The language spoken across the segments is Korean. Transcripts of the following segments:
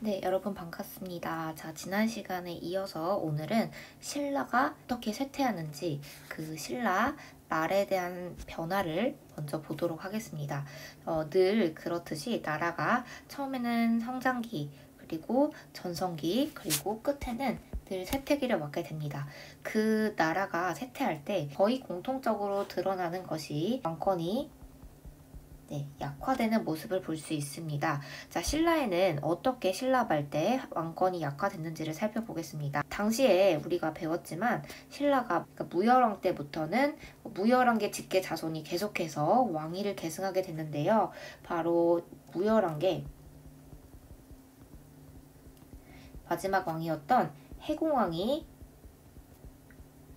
네, 여러분 반갑습니다. 자, 지난 시간에 이어서 오늘은 신라가 어떻게 쇠퇴하는지 그 신라 말에 대한 변화를 먼저 보도록 하겠습니다. 늘 그렇듯이 나라가 처음에는 성장기, 그리고 전성기, 그리고 끝에는 늘 쇠퇴기를 맞게 됩니다. 그 나라가 쇠퇴할 때 거의 공통적으로 드러나는 것이 왕권이 약화되는 모습을 볼 수 있습니다. 자, 신라에는 어떻게 신라말 때 왕권이 약화됐는지를 살펴보겠습니다. 당시에 우리가 배웠지만 신라가 무열왕 때부터는 무열왕계 직계 자손이 계속해서 왕위를 계승하게 됐는데요. 바로 무열왕계 마지막 왕이었던 해공왕이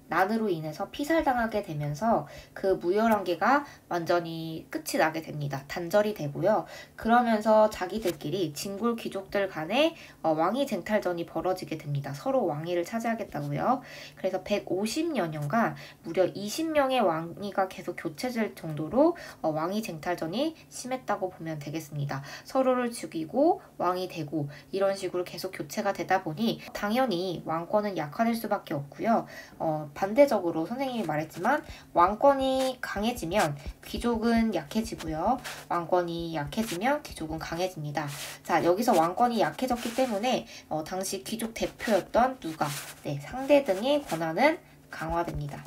난으로 인해서 피살당하게 되면서 그 무열왕계가 완전히 끝이 나게 됩니다. 단절이 되고요. 그러면서 자기들끼리 진골 귀족들 간에 왕위 쟁탈전이 벌어지게 됩니다. 서로 왕위를 차지하겠다고요. 그래서 150여 년간 무려 20명의 왕위가 계속 교체될 정도로 왕위 쟁탈전이 심했다고 보면 되겠습니다. 서로를 죽이고 왕이 되고 이런 식으로 계속 교체가 되다 보니 당연히 왕권은 약화될 수밖에 없고요. 반대적으로 선생님이 말했지만 왕권이 강해지면 귀족은 약해지고요. 왕권이 약해지면 귀족은 강해집니다. 자, 여기서 왕권이 약해졌기 때문에 당시 귀족 대표였던 누가, 상대 등의 권한은 강화됩니다.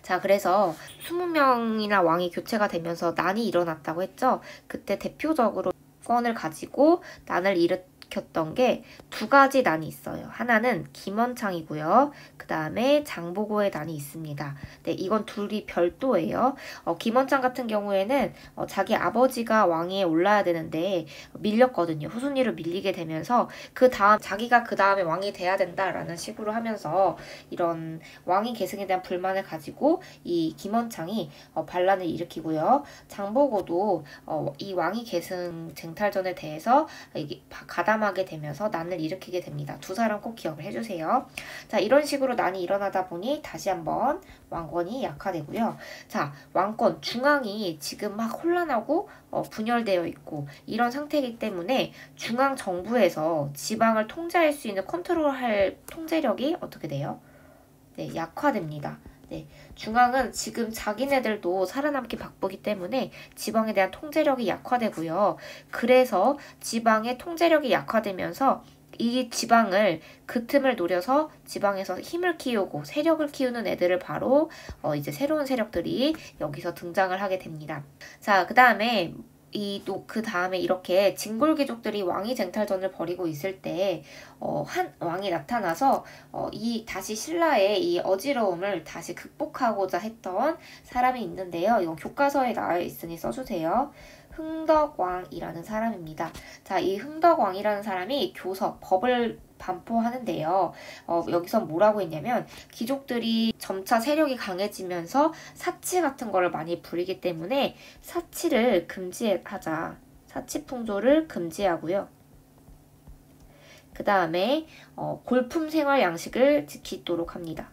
자, 그래서 20명이나 왕이 교체가 되면서 난이 일어났다고 했죠. 그때 대표적으로 권을 가지고 난을 일으켰던 게 두 가지 난이 있어요. 하나는 김원창이고요. 그 다음에 장보고의 난이 있습니다. 네, 이건 둘이 별도예요. 김원창 같은 경우에는 자기 아버지가 왕위에 올라야 되는데 밀렸거든요. 후순위로 밀리게 되면서 자기가 그 다음에 왕이 돼야 된다라는 식으로 하면서 이런 왕위 계승에 대한 불만을 가지고 이 김원창이 반란을 일으키고요. 장보고도 이 왕위 계승 쟁탈전에 대해서 가담하게 되면서 난을 일으키게 됩니다. 두 사람 꼭 기억을 해주세요. 자, 이런 식으로 난이 일어나다 보니 다시 한번 왕권이 약화되고요. 자, 왕권 중앙이 지금 막 혼란하고 분열되어 있고 이런 상태이기 때문에 중앙 정부에서 지방을 통제할 수 있는 컨트롤할 통제력이 어떻게 돼요? 네, 약화됩니다. 네, 중앙은 지금 자기네들도 살아남기 바쁘기 때문에 지방에 대한 통제력이 약화되고요. 그래서 지방의 통제력이 약화되면서 이 지방을 그 틈을 노려서 지방에서 힘을 키우고 세력을 키우는 애들을 바로 이제 새로운 세력들이 여기서 등장을 하게 됩니다. 자, 그 다음에 이렇게 진골귀족들이 왕위 쟁탈전을 벌이고 있을 때 한 왕이 나타나서 다시 신라의 이 어지러움을 다시 극복하고자 했던 사람이 있는데요. 이건 교과서에 나와 있으니 써주세요. 흥덕왕이라는 사람입니다. 자, 이 흥덕왕이라는 사람이 법을 반포하는데요. 여기서 뭐라고 했냐면 귀족들이 점차 세력이 강해지면서 사치 같은 거를 많이 부리기 때문에 사치를 금지하자. 사치풍조를 금지하고요. 그 다음에 골품 생활 양식을 지키도록 합니다.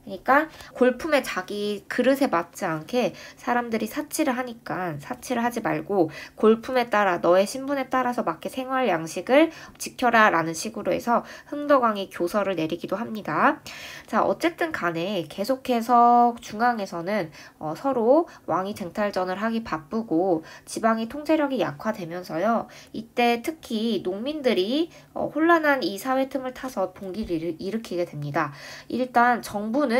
그러니까 골품에 자기 그릇에 맞지 않게 사람들이 사치를 하니까 사치를 하지 말고 골품에 따라 너의 신분에 따라서 맞게 생활 양식을 지켜라 라는 식으로 해서 흥덕왕이 교서를 내리기도 합니다. 자, 어쨌든 간에 계속해서 중앙에서는 서로 왕위 쟁탈전을 하기 바쁘고 지방의 통제력이 약화되면서요. 이때 특히 농민들이 혼란한 이 사회 틈을 타서 봉기를 일으키게 됩니다. 일단 정부는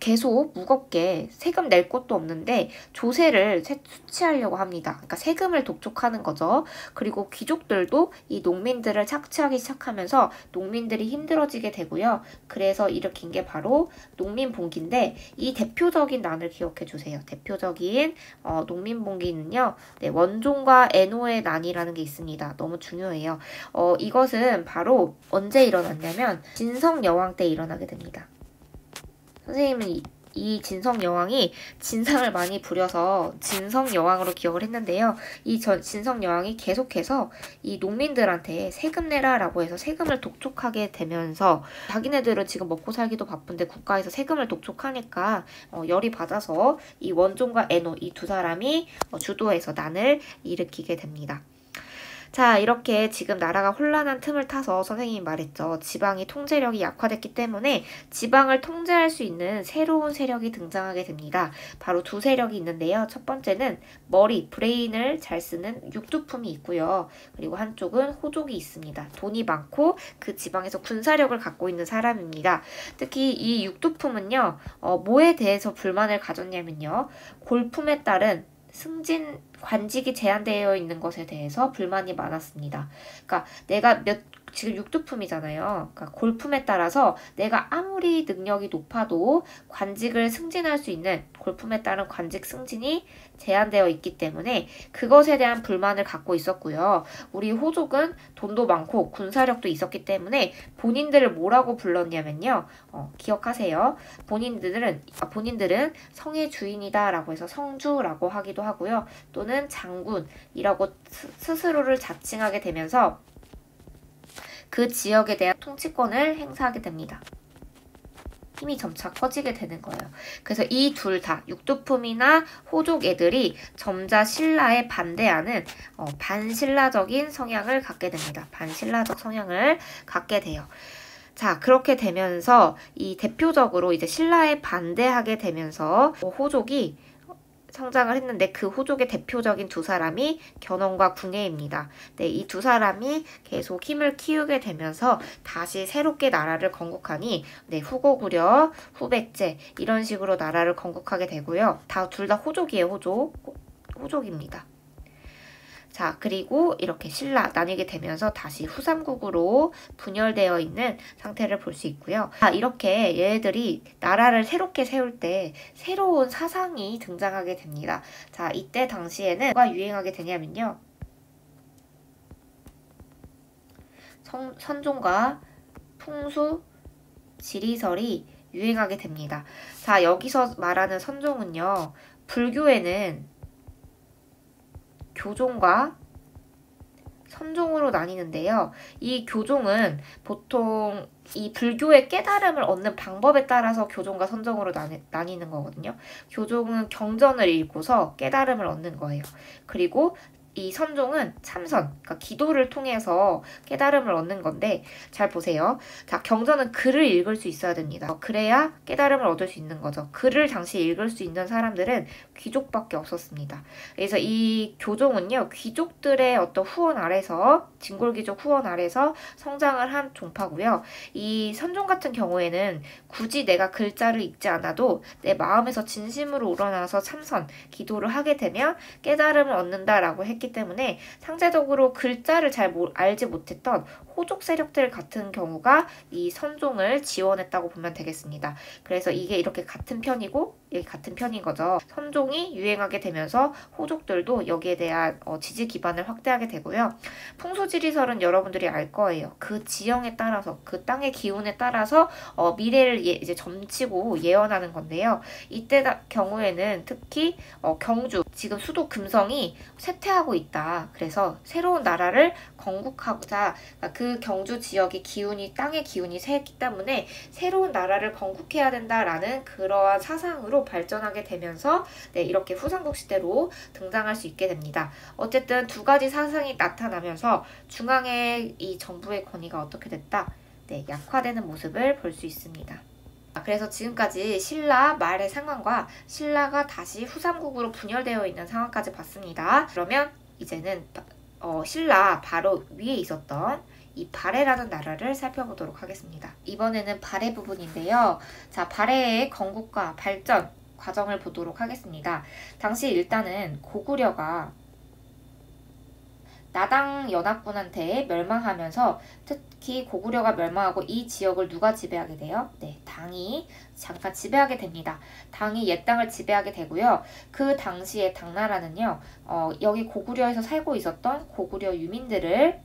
계속 무겁게 세금 낼 곳도 없는데 조세를 수치하려고 합니다. 그러니까 세금을 독촉하는 거죠. 그리고 귀족들도 이 농민들을 착취하기 시작하면서 농민들이 힘들어지게 되고요. 그래서 일으킨 게 바로 농민봉기인데 이 대표적인 난을 기억해 주세요. 대표적인 농민봉기는요. 네, 원종과 애노의 난이라는 게 있습니다. 너무 중요해요. 이것은 바로 언제 일어났냐면 진성여왕 때 일어나게 됩니다. 선생님은 이 진성여왕이 진상을 많이 부려서 진성여왕으로 기억을 했는데요. 이 진성여왕이 계속해서 이 농민들한테 세금 내라라고 해서 세금을 독촉하게 되면서 자기네들은 지금 먹고 살기도 바쁜데 국가에서 세금을 독촉하니까 열이 받아서 이 원종과 에노 이 두 사람이 주도해서 난을 일으키게 됩니다. 자, 이렇게 지금 나라가 혼란한 틈을 타서 선생님이 말했죠. 지방이 통제력이 약화됐기 때문에 지방을 통제할 수 있는 새로운 세력이 등장하게 됩니다. 바로 두 세력이 있는데요. 첫 번째는 머리, 브레인을 잘 쓰는 육두품이 있고요. 그리고 한쪽은 호족이 있습니다. 돈이 많고 그 지방에서 군사력을 갖고 있는 사람입니다. 특히 이 육두품은요. 뭐에 대해서 불만을 가졌냐면요. 골품에 따른 승진 관직이 제한되어 있는 것에 대해서 불만이 많았습니다. 그러니까 내가 지금 육두품이잖아요. 그러니까 골품에 따라서 내가 아무리 능력이 높아도 관직을 승진할 수 있는 골품에 따른 관직 승진이 제한되어 있기 때문에 그것에 대한 불만을 갖고 있었고요. 우리 호족은 돈도 많고 군사력도 있었기 때문에 본인들을 뭐라고 불렀냐면요. 기억하세요. 본인들은 성의 주인이다라고 해서 성주라고 하기도 하고요. 또는 장군이라고 스스로를 자칭하게 되면서 그 지역에 대한 통치권을 행사하게 됩니다. 힘이 점차 커지게 되는 거예요. 그래서 이 둘 다 육두품이나 호족 애들이 점자 신라에 반대하는 반신라적인 성향을 갖게 됩니다. 반신라적 성향을 갖게 돼요. 자, 그렇게 되면서 이 대표적으로 이제 신라에 반대하게 되면서 호족이 성장을 했는데 그 호족의 대표적인 두 사람이 견훤과 궁예입니다. 네, 이 두 사람이 계속 힘을 키우게 되면서 다시 새롭게 나라를 건국하니 네, 후고구려, 후백제 이런 식으로 나라를 건국하게 되고요. 둘 다 호족이에요. 호족입니다. 자, 그리고 이렇게 신라 나뉘게 되면서 다시 후삼국으로 분열되어 있는 상태를 볼 수 있고요. 자, 이렇게 얘네들이 나라를 새롭게 세울 때 새로운 사상이 등장하게 됩니다. 자, 이때 당시에는 뭐가 유행하게 되냐면요. 선종과 풍수, 지리설이 유행하게 됩니다. 자, 여기서 말하는 선종은요. 불교에는 교종과 선종으로 나뉘는데요. 이 교종은 보통 이 불교의 깨달음을 얻는 방법에 따라서 교종과 선종으로 나뉘는 거거든요. 교종은 경전을 읽고서 깨달음을 얻는 거예요. 그리고 이 선종은 참선, 그러니까 기도를 통해서 깨달음을 얻는 건데 잘 보세요. 자, 경전은 글을 읽을 수 있어야 됩니다. 그래야 깨달음을 얻을 수 있는 거죠. 글을 당시 읽을 수 있는 사람들은 귀족밖에 없었습니다. 그래서 이 교종은요. 귀족들의 어떤 후원 아래서 진골귀족 후원 아래서 성장을 한 종파고요. 이 선종 같은 경우에는 굳이 내가 글자를 읽지 않아도 내 마음에서 진심으로 우러나서 참선, 기도를 하게 되면 깨달음을 얻는다라고 했기 때문에 상대적으로 글자를 잘 알지 못했던 호족 세력들 같은 경우가 이 선종을 지원했다고 보면 되겠습니다. 그래서 이게 이렇게 같은 편이고 여기 같은 편인 거죠. 선종이 유행하게 되면서 호족들도 여기에 대한 지지 기반을 확대하게 되고요. 풍수지리설은 여러분들이 알 거예요. 그 지형에 따라서 그 땅의 기운에 따라서 미래를 이제 점치고 예언하는 건데요. 이때 경우에는 특히 경주 지금 수도 금성이 쇠퇴하고 있다. 그래서 새로운 나라를 건국하고자 그 경주 지역의 기운이 땅의 기운이 쇠했기 때문에 새로운 나라를 건국해야 된다라는 그러한 사상으로 발전하게 되면서 네, 이렇게 후삼국 시대로 등장할 수 있게 됩니다. 어쨌든 두 가지 사상이 나타나면서 중앙의 이 정부의 권위가 어떻게 됐다? 네, 약화되는 모습을 볼 수 있습니다. 그래서 지금까지 신라 말의 상황과 신라가 다시 후삼국으로 분열되어 있는 상황까지 봤습니다. 그러면 이제는 신라 바로 위에 있었던 이 발해라는 나라를 살펴보도록 하겠습니다. 이번에는 발해 부분인데요. 자, 발해의 건국과 발전 과정을 보도록 하겠습니다. 당시 일단은 고구려가 나당 연합군한테 멸망하면서 특히 고구려가 멸망하고 이 지역을 누가 지배하게 돼요? 네, 당이 잠깐 지배하게 됩니다. 당이 옛 땅을 지배하게 되고요. 그 당시에 당나라는요. 여기 고구려에서 살고 있었던 고구려 유민들을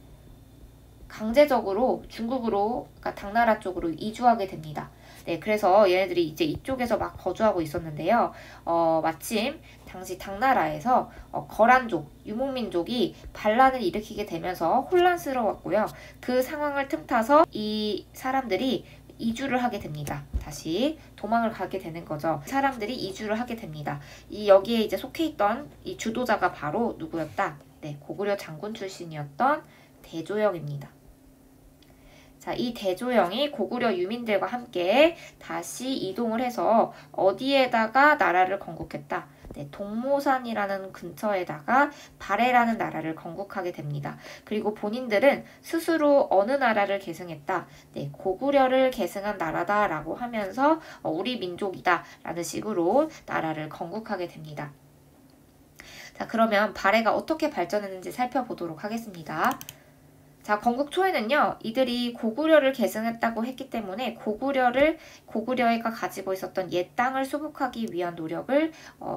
강제적으로 중국으로, 그러니까 당나라 쪽으로 이주하게 됩니다. 네, 그래서 얘네들이 이제 이쪽에서 막 거주하고 있었는데요. 마침 당시 당나라에서 거란족, 유목민족이 반란을 일으키게 되면서 혼란스러웠고요. 그 상황을 틈타서 이 사람들이 이주를 하게 됩니다. 다시 도망을 가게 되는 거죠. 사람들이 이주를 하게 됩니다. 여기에 이제 속해 있던 이 주도자가 바로 누구였다? 네, 고구려 장군 출신이었던 대조영입니다. 자, 이 대조영이 고구려 유민들과 함께 다시 이동을 해서 어디에다가 나라를 건국했다? 네, 동모산이라는 근처에다가 발해라는 나라를 건국하게 됩니다. 그리고 본인들은 스스로 어느 나라를 계승했다? 네, 고구려를 계승한 나라다라고 하면서 우리 민족이다 라는 식으로 나라를 건국하게 됩니다. 자, 그러면 발해가 어떻게 발전했는지 살펴보도록 하겠습니다. 자, 건국 초에는요, 이들이 고구려를 계승했다고 했기 때문에 고구려가 가지고 있었던 옛 땅을 수복하기 위한 노력을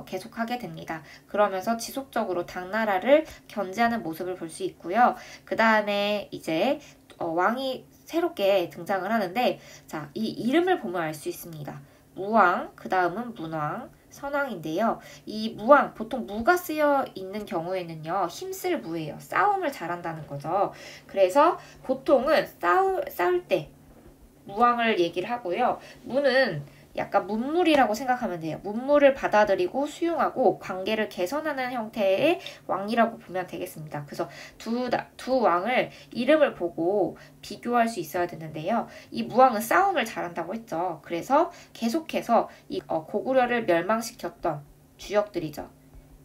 계속하게 됩니다. 그러면서 지속적으로 당나라를 견제하는 모습을 볼 수 있고요. 그 다음에 이제 왕이 새롭게 등장을 하는데, 자, 이 이름을 보면 알 수 있습니다. 무왕, 그 다음은 문왕, 선왕인데요. 이 무왕, 보통 무가 쓰여 있는 경우에는요, 힘쓸 무예요. 싸움을 잘한다는 거죠. 그래서 보통은 싸울 때 무왕을 얘기를 하고요. 무는 약간 문물이라고 생각하면 돼요. 문물을 받아들이고 수용하고 관계를 개선하는 형태의 왕이라고 보면 되겠습니다. 그래서 두 왕을 이름을 보고 비교할 수 있어야 되는데요. 이 무왕은 싸움을 잘한다고 했죠. 그래서 계속해서 이 고구려를 멸망시켰던 주역들이죠.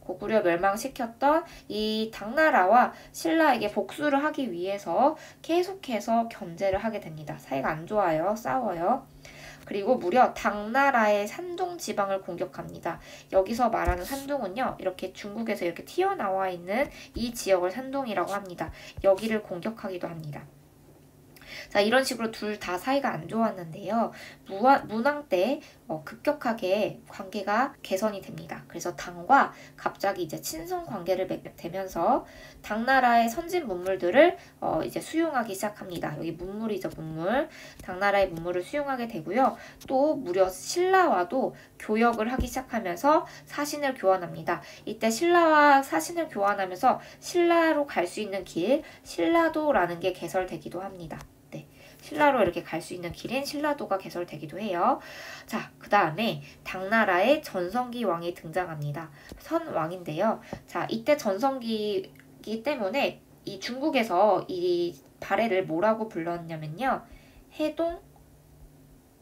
고구려 멸망시켰던 이 당나라와 신라에게 복수를 하기 위해서 계속해서 견제를 하게 됩니다. 사이가 안 좋아요. 싸워요. 그리고 무려 당나라의 산둥 지방을 공격합니다. 여기서 말하는 산둥은요, 이렇게 중국에서 이렇게 튀어나와 있는 이 지역을 산둥이라고 합니다. 여기를 공격하기도 합니다. 자, 이런 식으로 둘 다 사이가 안 좋았는데요. 문왕 때 급격하게 관계가 개선이 됩니다. 그래서 당과 갑자기 이제 친선 관계를 맺게 되면서 당나라의 선진 문물들을 이제 수용하기 시작합니다. 여기 문물이죠, 문물. 당나라의 문물을 수용하게 되고요. 또 무려 신라와도 교역을 하기 시작하면서 사신을 교환합니다. 이때 신라와 사신을 교환하면서 신라로 갈 수 있는 길, 신라도라는 게 개설되기도 합니다. 신라로 이렇게 갈 수 있는 길인 신라도가 개설되기도 해요. 자, 그 다음에 당나라의 전성기 왕이 등장합니다. 선왕인데요. 자, 이때 전성기이기 때문에 이 중국에서 이 발해를 뭐라고 불렀냐면요. 해동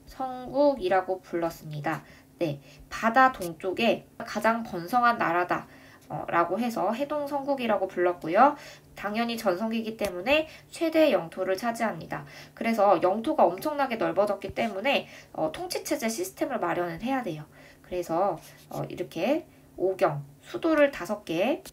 성국이라고 불렀습니다. 네, 바다 동쪽에 가장 번성한 나라다. 라고 해서 해동성국이라고 불렀고요. 당연히 전성기이기 때문에 최대 영토를 차지합니다. 그래서 영토가 엄청나게 넓어졌기 때문에 통치체제 시스템을 마련을 해야 돼요. 그래서 이렇게 오경, 수도를 5개,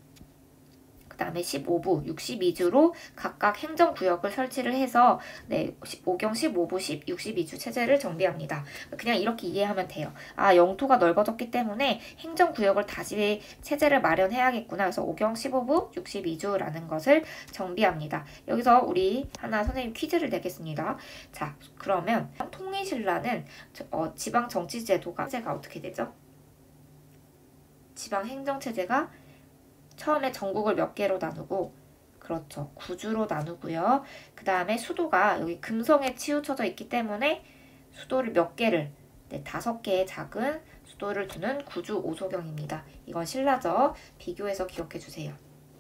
그 다음에 15부, 62주로 각각 행정구역을 설치를 해서 네, 5경, 15부, 62주 체제를 정비합니다. 그냥 이렇게 이해하면 돼요. 아, 영토가 넓어졌기 때문에 행정구역을 다시 체제를 마련해야겠구나. 그래서 5경, 15부, 62주라는 것을 정비합니다. 여기서 우리 하나 선생님 퀴즈를 내겠습니다. 자, 그러면 통일신라는 지방정치제도가 어떻게 되죠? 지방행정체제가 처음에 전국을 몇 개로 나누고, 그렇죠, 구주로 나누고요. 그 다음에 수도가 여기 금성에 치우쳐져 있기 때문에 수도를 몇 개를, 네, 5개의 작은 수도를 두는 구주 오소경입니다. 이건 신라죠. 비교해서 기억해 주세요.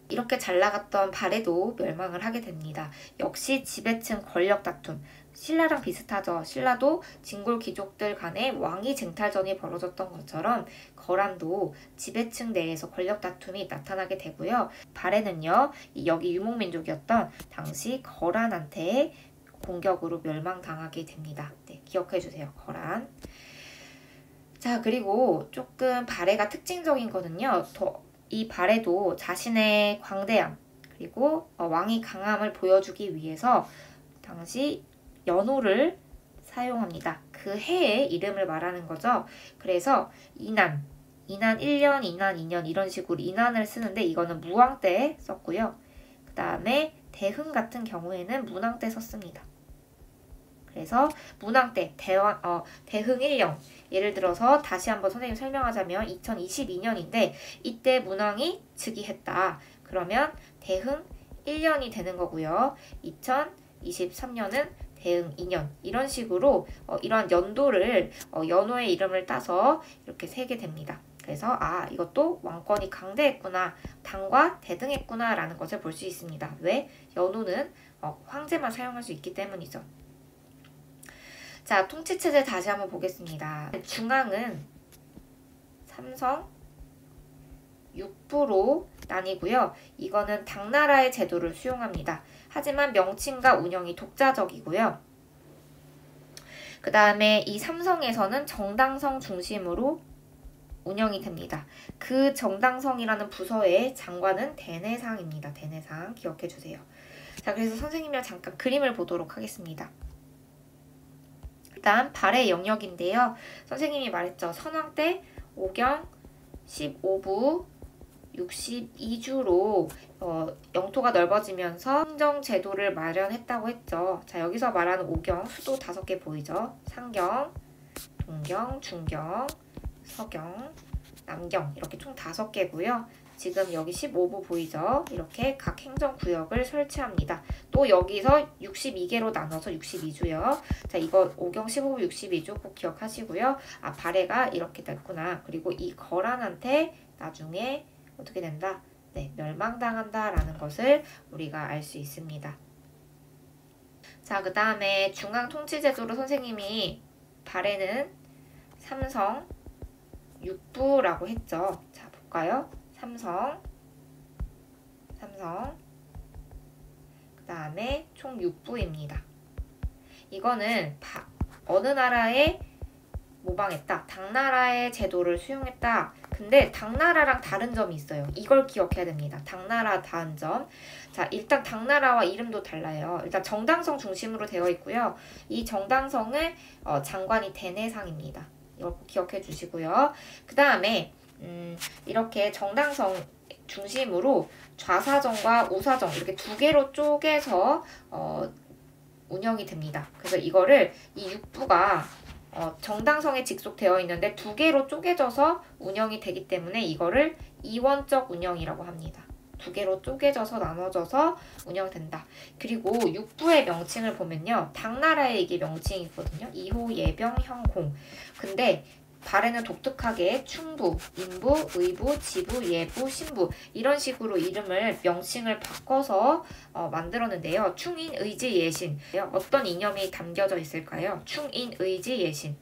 이렇게 잘 나갔던 발해도 멸망을 하게 됩니다. 역시 지배층 권력 다툼. 신라랑 비슷하죠. 신라도 진골 귀족들 간의 왕위 쟁탈전이 벌어졌던 것처럼 거란도 지배층 내에서 권력 다툼이 나타나게 되고요. 발해는요, 여기 유목민족이었던 당시 거란한테 공격으로 멸망당하게 됩니다. 네, 기억해 주세요. 거란. 자, 그리고 조금 발해가 특징적인 거는요. 이 발해도 자신의 광대함 그리고 왕의 강함을 보여주기 위해서 당시 연호를 사용합니다. 그 해의 이름을 말하는 거죠. 그래서 이난 1년, 이난 2년 이런 식으로 이난을 쓰는데 이거는 무왕 때 썼고요. 그 다음에 대흥 같은 경우에는 문왕 때 썼습니다. 그래서 문왕 때 대흥 1년, 예를 들어서 다시 한번 선생님 설명하자면 2022년인데 이때 문왕이 즉위했다. 그러면 대흥 1년이 되는 거고요. 2023년은 대응 2년 이런 식으로 이런 연도를 연호의 이름을 따서 이렇게 세게 됩니다. 그래서 이것도 왕권이 강대했구나, 당과 대등했구나 라는 것을 볼 수 있습니다. 왜? 연호는 황제만 사용할 수 있기 때문이죠. 자, 통치체제 다시 한번 보겠습니다. 중앙은 삼성, 육부로 나뉘고요. 이거는 당나라의 제도를 수용합니다. 하지만 명칭과 운영이 독자적이고요. 그 다음에 이 삼성에서는 정당성 중심으로 운영이 됩니다. 그 정당성이라는 부서의 장관은 대내상입니다. 대내상 기억해 주세요. 자, 그래서 선생님이랑 잠깐 그림을 보도록 하겠습니다. 일단 발의 영역인데요. 선생님이 말했죠. 선왕 때 오경 15부 62주로 영토가 넓어지면서 행정제도를 마련했다고 했죠. 자, 여기서 말하는 오경, 수도 5개 보이죠? 상경, 동경, 중경, 서경, 남경 이렇게 총 5개고요. 지금 여기 15부 보이죠? 이렇게 각 행정구역을 설치합니다. 또 여기서 62개로 나눠서 62주요. 자, 이거 오경 15부 62주 꼭 기억하시고요. 발해가 이렇게 됐구나. 그리고 이 거란한테 나중에 어떻게 된다? 네, 멸망당한다 라는 것을 우리가 알 수 있습니다. 자, 그 다음에 중앙통치제도로 선생님이 발해는 삼성, 육부라고 했죠. 자, 볼까요? 삼성, 그 다음에 총 6부입니다. 이거는 어느 나라에 모방했다. 당나라의 제도를 수용했다. 근데 당나라랑 다른 점이 있어요. 이걸 기억해야 됩니다. 당나라 다른 점. 자, 일단 당나라와 이름도 달라요. 일단 정당성 중심으로 되어 있고요. 이 정당성을 장관이 대내상입니다. 이걸 꼭 기억해 주시고요. 그 다음에 이렇게 정당성 중심으로 좌사정과 우사정 이렇게 2개로 쪼개서 운영이 됩니다. 그래서 이거를 이 육부가 정당성에 직속되어 있는데 2개로 쪼개져서 운영이 되기 때문에 이거를 이원적 운영이라고 합니다. 2개로 쪼개져서 나눠져서 운영된다. 그리고 육부의 명칭을 보면요. 당나라의 이게 명칭이거든요. 이호, 예병, 형공. 근데 발해는 독특하게 충부, 인부, 의부, 지부, 예부, 신부 이런 식으로 명칭을 바꿔서 만들었는데요. 충인, 의지, 예신. 어떤 이념이 담겨져 있을까요? 충인, 의지, 예신.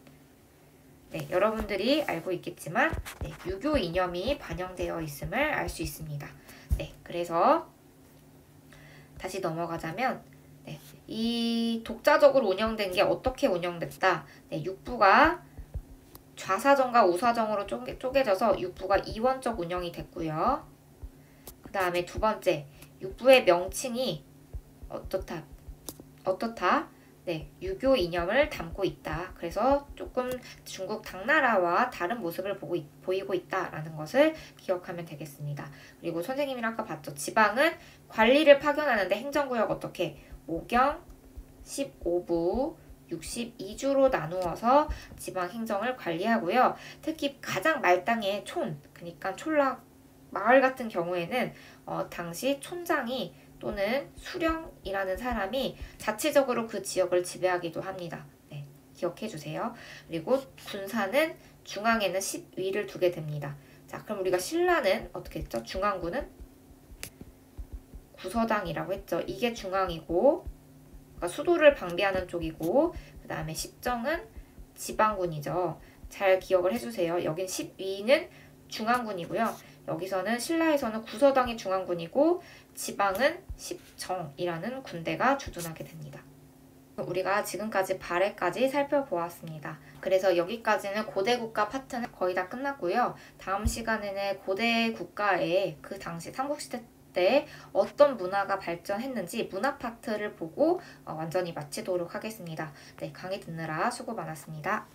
네, 여러분들이 알고 있겠지만 유교 이념이 반영되어 있음을 알 수 있습니다. 네, 그래서 다시 넘어가자면 이 독자적으로 운영된 게 어떻게 운영됐다. 육부가 좌사정과 우사정으로 쪼개져서 육부가 이원적 운영이 됐고요. 그 다음에 두 번째, 육부의 명칭이 어떻다? 유교 이념을 담고 있다. 그래서 조금 중국 당나라와 다른 모습을 보이고 있다라는 것을 기억하면 되겠습니다. 그리고 선생님이랑 아까 봤죠. 지방은 관리를 파견하는데 행정구역 어떻게? 오경 15부 62주로 나누어서 지방 행정을 관리하고요. 특히 가장 말당의 그러니까 촌락 마을 같은 경우에는 당시 촌장이 또는 수령이라는 사람이 자체적으로 그 지역을 지배하기도 합니다. 네, 기억해 주세요. 그리고 군사는 중앙에는 10위를 두게 됩니다. 자, 그럼 우리가 신라는 어떻게 했죠? 중앙군은 구서당이라고 했죠. 이게 중앙이고 그러니까 수도를 방비하는 쪽이고 그 다음에 십정은 지방군이죠. 잘 기억을 해주세요. 여긴 10위는 중앙군이고요. 여기서는 신라에서는 구서당이 중앙군이고 지방은 십정이라는 군대가 주둔하게 됩니다. 우리가 지금까지 발해까지 살펴보았습니다. 그래서 여기까지는 고대 국가 파트는 거의 다 끝났고요. 다음 시간에는 고대 국가의 그 당시 삼국시대 때 어떤 문화가 발전했는지 문화 파트를 보고 완전히 마치도록 하겠습니다. 네, 강의 듣느라 수고 많았습니다.